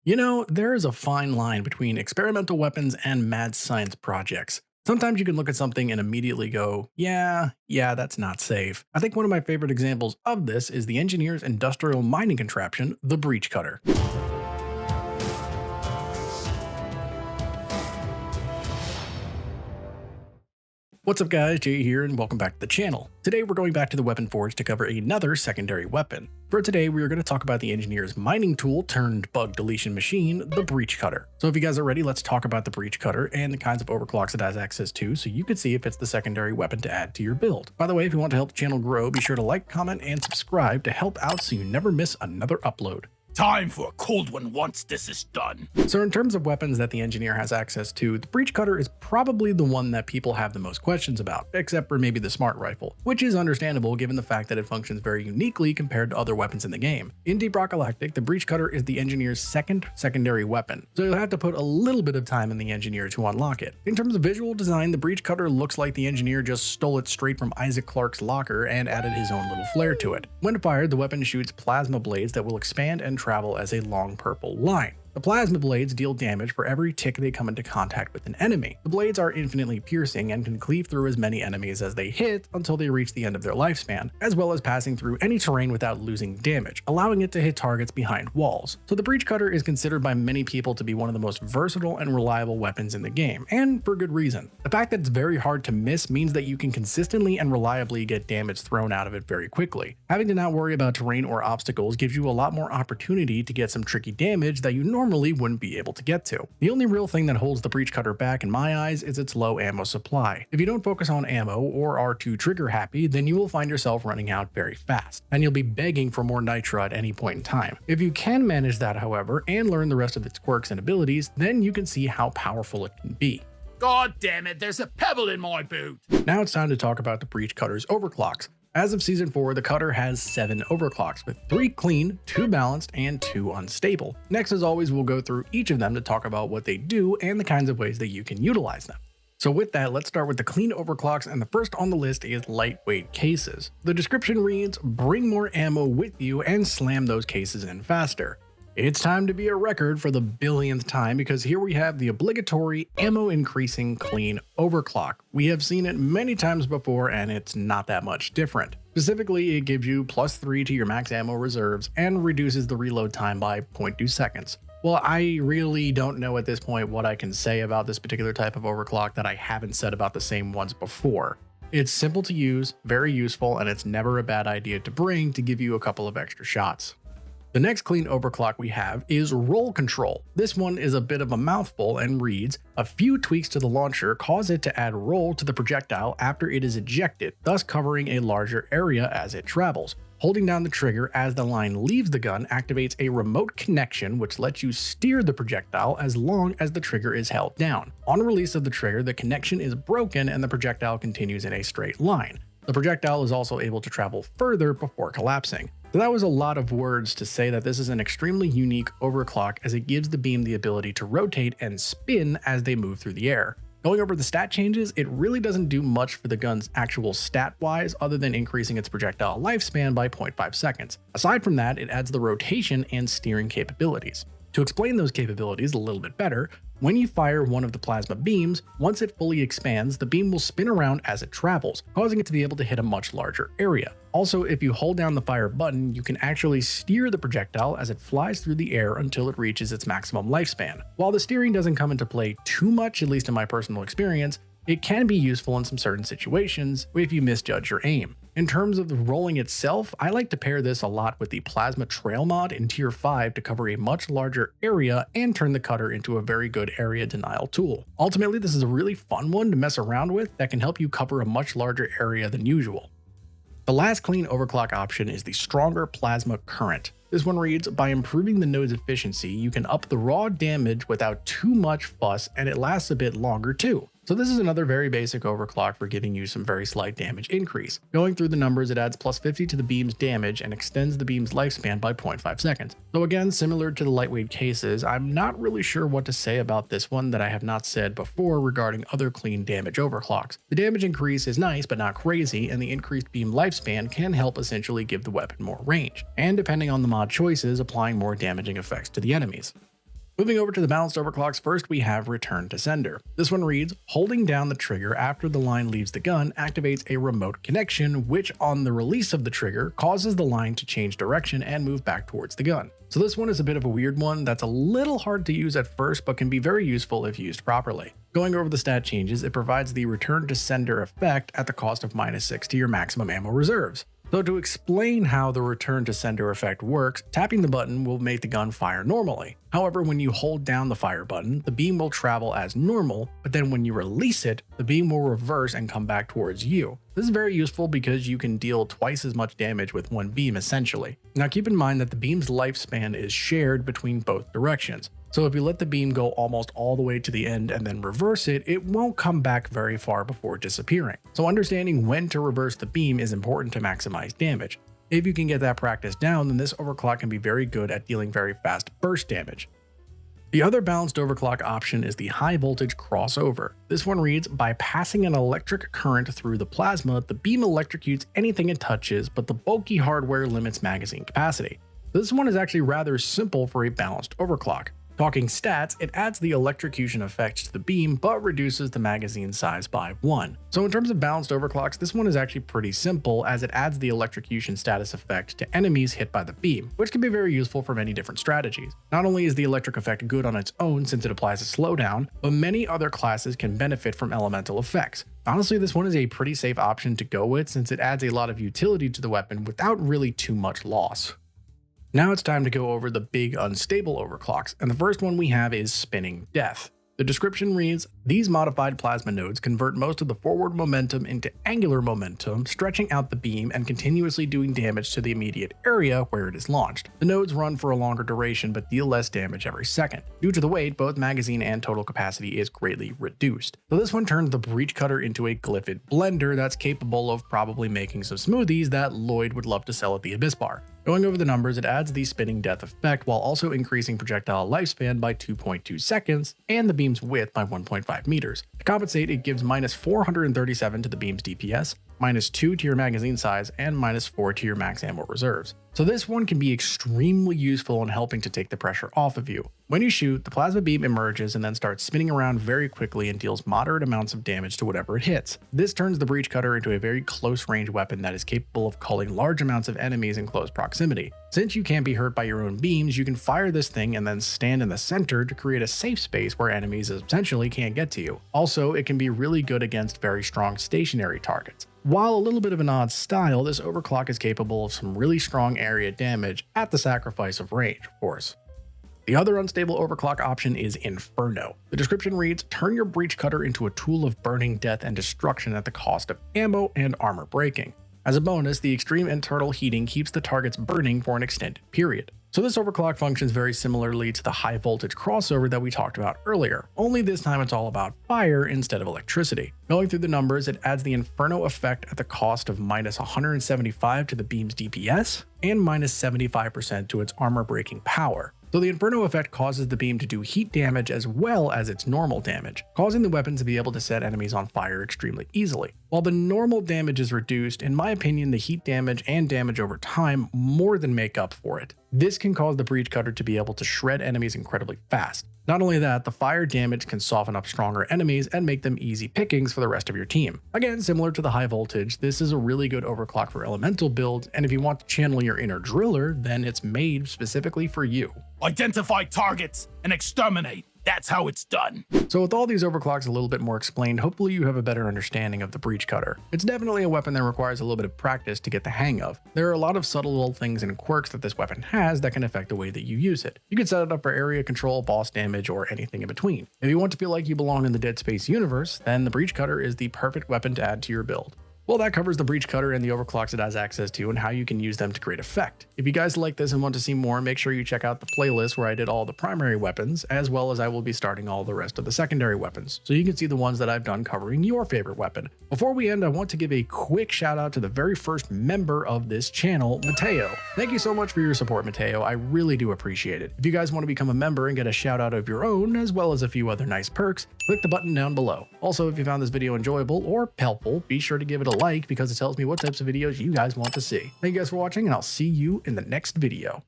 You know, there is a fine line between experimental weapons and mad science projects. Sometimes you can look at something and immediately go, yeah, that's not safe. I think one of my favorite examples of this is the engineer's industrial mining contraption, the breach cutter. What's up guys, Jay here and welcome back to the channel. Today we're going back to the weapon forge to cover another secondary weapon. For today we are going to talk about the engineer's mining tool turned bug deletion machine, the breach cutter. So if you guys are ready, let's talk about the breach cutter and the kinds of overclocks it has access to so you can see if it's the secondary weapon to add to your build. By the way, if you want to help the channel grow, be sure to like, comment, and subscribe to help out so you never miss another upload. Time for a cold one once this is done. So in terms of weapons that the engineer has access to, the breach cutter is probably the one that people have the most questions about, except for maybe the smart rifle, which is understandable given the fact that it functions very uniquely compared to other weapons in the game. In Deep Rock Galactic, the breach cutter is the engineer's second secondary weapon, so you'll have to put a little bit of time in the engineer to unlock it. In terms of visual design, the breach cutter looks like the engineer just stole it straight from Isaac Clarke's locker and added his own little flair to it. When fired, the weapon shoots plasma blades that will expand and travel as a long purple line. The plasma blades deal damage for every tick they come into contact with an enemy. The blades are infinitely piercing and can cleave through as many enemies as they hit until they reach the end of their lifespan, as well as passing through any terrain without losing damage, allowing it to hit targets behind walls. So the breach cutter is considered by many people to be one of the most versatile and reliable weapons in the game, and for good reason. The fact that it's very hard to miss means that you can consistently and reliably get damage thrown out of it very quickly. Having to not worry about terrain or obstacles gives you a lot more opportunity to get some tricky damage that you normally wouldn't be able to get to. The only real thing that holds the breach cutter back in my eyes is its low ammo supply. If you don't focus on ammo or are too trigger happy, then you will find yourself running out very fast, and you'll be begging for more nitro at any point in time. If you can manage that, however, and learn the rest of its quirks and abilities, then you can see how powerful it can be. God damn it, there's a pebble in my boot. Now it's time to talk about the breach cutter's overclocks. As of Season 4, the cutter has 7 overclocks, with 3 clean, 2 balanced, and 2 unstable. Next, as always, we'll go through each of them to talk about what they do and the kinds of ways that you can utilize them. So with that, let's start with the clean overclocks, and the first on the list is lightweight cases. The description reads, bring more ammo with you and slam those cases in faster. It's time to be a record for the billionth time because here we have the obligatory ammo increasing clean overclock. We have seen it many times before and it's not that much different. Specifically, it gives you +3 to your max ammo reserves and reduces the reload time by 0.2 seconds. Well, I really don't know at this point what I can say about this particular type of overclock that I haven't said about the same ones before. It's simple to use, very useful, and it's never a bad idea to bring to give you a couple of extra shots. The next clean overclock we have is roll control. This one is a bit of a mouthful and reads, a few tweaks to the launcher cause it to add roll to the projectile after it is ejected, thus covering a larger area as it travels. Holding down the trigger as the line leaves the gun activates a remote connection which lets you steer the projectile as long as the trigger is held down. On release of the trigger, the connection is broken and the projectile continues in a straight line. The projectile is also able to travel further before collapsing. So that was a lot of words to say that this is an extremely unique overclock as it gives the beam the ability to rotate and spin as they move through the air. Going over the stat changes, it really doesn't do much for the gun's actual stat-wise other than increasing its projectile lifespan by 0.5 seconds. Aside from that, it adds the rotation and steering capabilities. To explain those capabilities a little bit better, when you fire one of the plasma beams, once it fully expands, the beam will spin around as it travels, causing it to be able to hit a much larger area. Also, if you hold down the fire button, you can actually steer the projectile as it flies through the air until it reaches its maximum lifespan. While the steering doesn't come into play too much, at least in my personal experience, it can be useful in some certain situations if you misjudge your aim. In terms of the rolling itself, I like to pair this a lot with the Plasma Trail mod in Tier 5 to cover a much larger area and turn the cutter into a very good area denial tool. Ultimately, this is a really fun one to mess around with that can help you cover a much larger area than usual. The last clean overclock option is the stronger plasma current. This one reads, by improving the node's efficiency, you can up the raw damage without too much fuss and it lasts a bit longer too. So this is another very basic overclock for giving you some very slight damage increase. Going through the numbers, it adds +50 to the beam's damage and extends the beam's lifespan by 0.5 seconds. So again, similar to the lightweight cases, I'm not really sure what to say about this one that I have not said before regarding other clean damage overclocks. The damage increase is nice but not crazy, and the increased beam lifespan can help essentially give the weapon more range, and depending on the mod choices, applying more damaging effects to the enemies. Moving over to the balanced overclocks, first we have Return to Sender. This one reads, holding down the trigger after the line leaves the gun activates a remote connection, which on the release of the trigger causes the line to change direction and move back towards the gun. So this one is a bit of a weird one that's a little hard to use at first, but can be very useful if used properly. Going over the stat changes, it provides the Return to Sender effect at the cost of -6 to your maximum ammo reserves. So to explain how the Return to Sender effect works, tapping the button will make the gun fire normally. However, when you hold down the fire button, the beam will travel as normal, but then when you release it, the beam will reverse and come back towards you. This is very useful because you can deal twice as much damage with one beam essentially. Now keep in mind that the beam's lifespan is shared between both directions. So if you let the beam go almost all the way to the end and then reverse it, it won't come back very far before disappearing. So understanding when to reverse the beam is important to maximize damage. If you can get that practice down, then this overclock can be very good at dealing very fast burst damage. The other balanced overclock option is the high voltage crossover. This one reads, by passing an electric current through the plasma, the beam electrocutes anything it touches, but the bulky hardware limits magazine capacity. This one is actually rather simple for a balanced overclock. Talking stats, it adds the electrocution effect to the beam, but reduces the magazine size by 1. So in terms of balanced overclocks, this one is actually pretty simple as it adds the electrocution status effect to enemies hit by the beam, which can be very useful for many different strategies. Not only is the electric effect good on its own since it applies a slowdown, but many other classes can benefit from elemental effects. Honestly, this one is a pretty safe option to go with since it adds a lot of utility to the weapon without really too much loss. Now it's time to go over the big unstable overclocks, and the first one we have is Spinning Death. The description reads, these modified plasma nodes convert most of the forward momentum into angular momentum, stretching out the beam and continuously doing damage to the immediate area where it is launched. The nodes run for a longer duration but deal less damage every second. Due to the weight, both magazine and total capacity is greatly reduced. So this one turns the breech cutter into a glyphid blender that's capable of probably making some smoothies that Lloyd would love to sell at the Abyss Bar. Going over the numbers, it adds the Spinning Death effect while also increasing projectile lifespan by 2.2 seconds and the beam's width by 1.5 meters. To compensate, it gives -437 to the beam's DPS, -2 to your magazine size, and -4 to your max ammo reserves. So this one can be extremely useful in helping to take the pressure off of you. When you shoot, the plasma beam emerges and then starts spinning around very quickly and deals moderate amounts of damage to whatever it hits. This turns the breech cutter into a very close range weapon that is capable of culling large amounts of enemies in close proximity. Since you can't be hurt by your own beams, you can fire this thing and then stand in the center to create a safe space where enemies essentially can't get to you. Also, it can be really good against very strong stationary targets. While a little bit of an odd style, this overclock is capable of some really strong area damage at the sacrifice of range, of course. The other unstable overclock option is Inferno. The description reads, turn your breech cutter into a tool of burning death and destruction at the cost of ammo and armor breaking. As a bonus, the extreme internal heating keeps the targets burning for an extended period. So this overclock functions very similarly to the high voltage crossover that we talked about earlier, only this time it's all about fire instead of electricity. Going through the numbers, it adds the Inferno effect at the cost of -175 to the beam's DPS and -75% to its armor breaking power. So the Inferno effect causes the beam to do heat damage as well as its normal damage, causing the weapon to be able to set enemies on fire extremely easily. While the normal damage is reduced, in my opinion, the heat damage and damage over time more than make up for it. This can cause the breech cutter to be able to shred enemies incredibly fast. Not only that, the fire damage can soften up stronger enemies and make them easy pickings for the rest of your team. Again, similar to the high voltage, this is a really good overclock for elemental builds, and if you want to channel your inner driller, then it's made specifically for you. Identify targets and exterminate. That's how it's done. So with all these overclocks a little bit more explained, hopefully you have a better understanding of the breech cutter. It's definitely a weapon that requires a little bit of practice to get the hang of. There are a lot of subtle little things and quirks that this weapon has that can affect the way that you use it. You can set it up for area control, boss damage, or anything in between. If you want to feel like you belong in the Dead Space universe, then the breech cutter is the perfect weapon to add to your build. Well, that covers the breech cutter and the overclocks it has access to and how you can use them to great effect. If you guys like this and want to see more, make sure you check out the playlist where I did all the primary weapons, as well as I will be starting all the rest of the secondary weapons, so you can see the ones that I've done covering your favorite weapon. Before we end, I want to give a quick shout out to the very first member of this channel, Mateo. Thank you so much for your support, Mateo. I really do appreciate it. If you guys want to become a member and get a shout out of your own, as well as a few other nice perks, click the button down below. Also, if you found this video enjoyable or helpful, be sure to give it a like because it tells me what types of videos you guys want to see. Thank you guys for watching, and I'll see you in the next video.